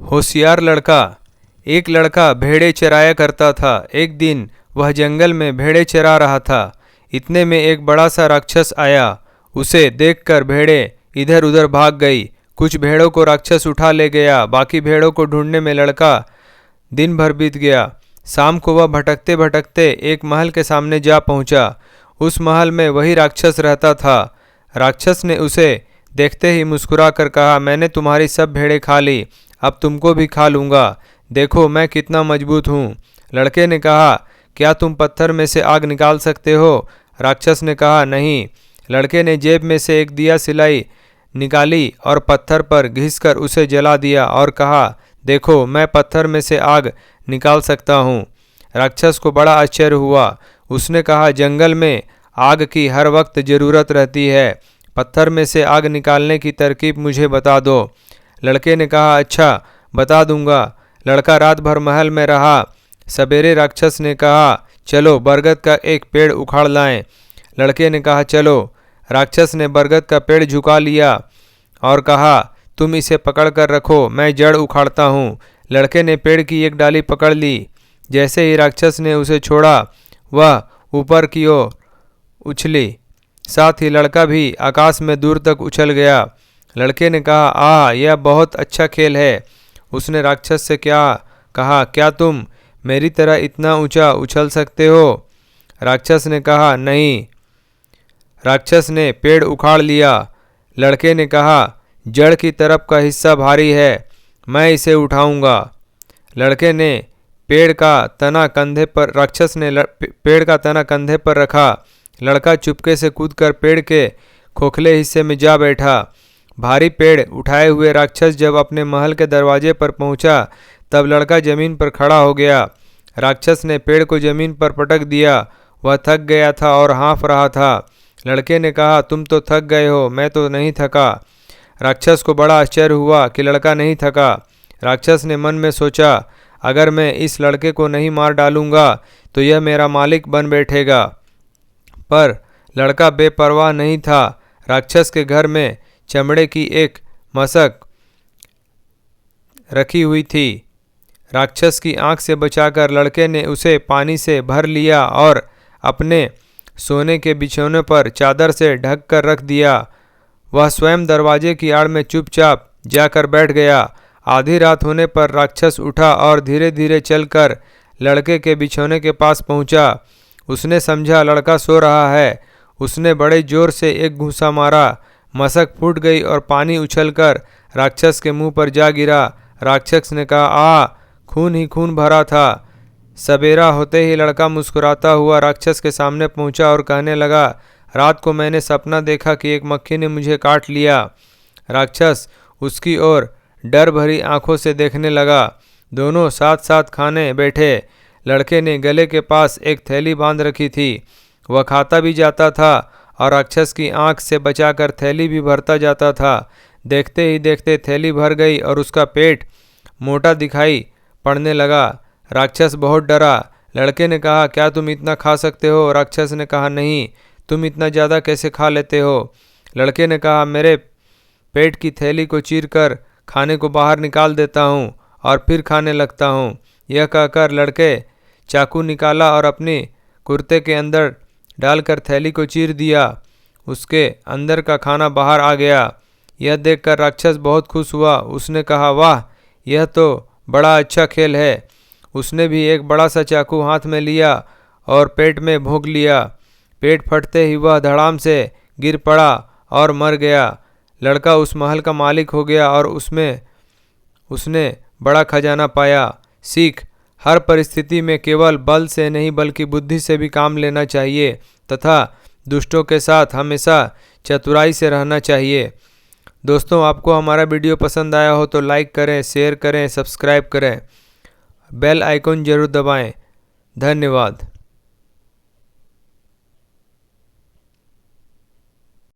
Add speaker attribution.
Speaker 1: होशियार लड़का। एक लड़का भेड़ें चराया करता था। एक दिन वह जंगल में भेड़ें चरा रहा था। इतने में एक बड़ा सा राक्षस आया। उसे देखकर भेड़ें इधर उधर भाग गई। कुछ भेड़ों को राक्षस उठा ले गया। बाकी भेड़ों को ढूंढने में लड़का दिन भर बीत गया। शाम को वह भटकते भटकते एक महल के सामने जा पहुंचा। उस महल में वही राक्षस रहता था। राक्षस ने उसे देखते ही मुस्कुरा कर कहा, मैंने तुम्हारी सब भेड़ें खा ली, अब तुमको भी खा लूँगा। देखो मैं कितना मजबूत हूँ। लड़के ने कहा, क्या तुम पत्थर में से आग निकाल सकते हो? राक्षस ने कहा, नहीं। लड़के ने जेब में से एक दिया सिलाई निकाली और पत्थर पर घिसकर उसे जला दिया और कहा, देखो मैं पत्थर में से आग निकाल सकता हूँ। राक्षस को बड़ा आश्चर्य हुआ। उसने कहा, जंगल में आग की हर वक्त ज़रूरत रहती है, पत्थर में से आग निकालने की तरकीब मुझे बता दो। लड़के ने कहा, अच्छा बता दूंगा। लड़का रात भर महल में रहा। सवेरे राक्षस ने कहा, चलो बरगद का एक पेड़ उखाड़ लाएं। लड़के ने कहा, चलो। राक्षस ने बरगद का पेड़ झुका लिया और कहा, तुम इसे पकड़ कर रखो, मैं जड़ उखाड़ता हूँ। लड़के ने पेड़ की एक डाली पकड़ ली। जैसे ही राक्षस ने उसे छोड़ा वह ऊपर की ओर उछली। साथ ही लड़का भी आकाश में दूर तक उछल गया। लड़के ने कहा, आह यह बहुत अच्छा खेल है। उसने राक्षस से कहा, क्या तुम मेरी तरह इतना ऊंचा उछल सकते हो? राक्षस ने कहा, नहीं। राक्षस ने पेड़ उखाड़ लिया। लड़के ने कहा, जड़ की तरफ का हिस्सा भारी है, मैं इसे उठाऊंगा। लड़के ने पेड़ का तना कंधे पर राक्षस ने पेड़ का तना कंधे पर रखा। लड़का चुपके से कूदकर पेड़ के खोखले हिस्से में जा बैठा। भारी पेड़ उठाए हुए राक्षस जब अपने महल के दरवाजे पर पहुंचा तब लड़का जमीन पर खड़ा हो गया। राक्षस ने पेड़ को जमीन पर पटक दिया। वह थक गया था और हाँफ रहा था। लड़के ने कहा, तुम तो थक गए हो, मैं तो नहीं थका। राक्षस को बड़ा आश्चर्य हुआ कि लड़का नहीं थका। राक्षस ने मन में सोचा, अगर मैं इस लड़के को नहीं मार डालूंगा तो यह मेरा मालिक बन बैठेगा। पर लड़का बेपरवाह नहीं था। राक्षस के घर में चमड़े की एक मशक रखी हुई थी। राक्षस की आंख से बचाकर लड़के ने उसे पानी से भर लिया और अपने सोने के बिछौने पर चादर से ढक कर रख दिया। वह स्वयं दरवाजे की आड़ में चुपचाप जाकर बैठ गया। आधी रात होने पर राक्षस उठा और धीरे धीरे चलकर लड़के के बिछौने के पास पहुंचा। उसने समझा लड़का सो रहा है। उसने बड़े जोर से एक घूंसा मारा। मशक फूट गई और पानी उछलकर राक्षस के मुंह पर जा गिरा। राक्षस ने कहा, आ खून ही खून भरा था। सवेरा होते ही लड़का मुस्कुराता हुआ राक्षस के सामने पहुंचा और कहने लगा, रात को मैंने सपना देखा कि एक मक्खी ने मुझे काट लिया। राक्षस उसकी ओर डर भरी आंखों से देखने लगा। दोनों साथ साथ खाने बैठे। लड़के ने गले के पास एक थैली बांध रखी थी। वह खाता भी जाता था और राक्षस की आंख से बचाकर थैली भी भरता जाता था। देखते ही देखते थैली भर गई और उसका पेट मोटा दिखाई पड़ने लगा। राक्षस बहुत डरा। लड़के ने कहा, क्या तुम इतना खा सकते हो? राक्षस ने कहा, नहीं, तुम इतना ज़्यादा कैसे खा लेते हो? लड़के ने कहा, मेरे पेट की थैली को चीरकर खाने को बाहर निकाल देता हूँ और फिर खाने लगता हूँ। यह कहकर लड़के चाकू निकाला और अपने कुर्ते के अंदर डालकर थैली को चीर दिया। उसके अंदर का खाना बाहर आ गया। यह देखकर राक्षस बहुत खुश हुआ। उसने कहा, वाह, यह तो बड़ा अच्छा खेल है। उसने भी एक बड़ा सा चाकू हाथ में लिया और पेट में भोंक लिया। पेट फटते ही वह धड़ाम से गिर पड़ा और मर गया। लड़का उस महल का मालिक हो गया और उसने बड़ा खजाना पाया। सीख, हर परिस्थिति में केवल बल से नहीं बल्कि बुद्धि से भी काम लेना चाहिए तथा दुष्टों के साथ हमेशा चतुराई से रहना चाहिए। दोस्तों, आपको हमारा वीडियो पसंद आया हो तो लाइक करें, शेयर करें, सब्सक्राइब करें, बेल आइकन जरूर दबाएं। धन्यवाद।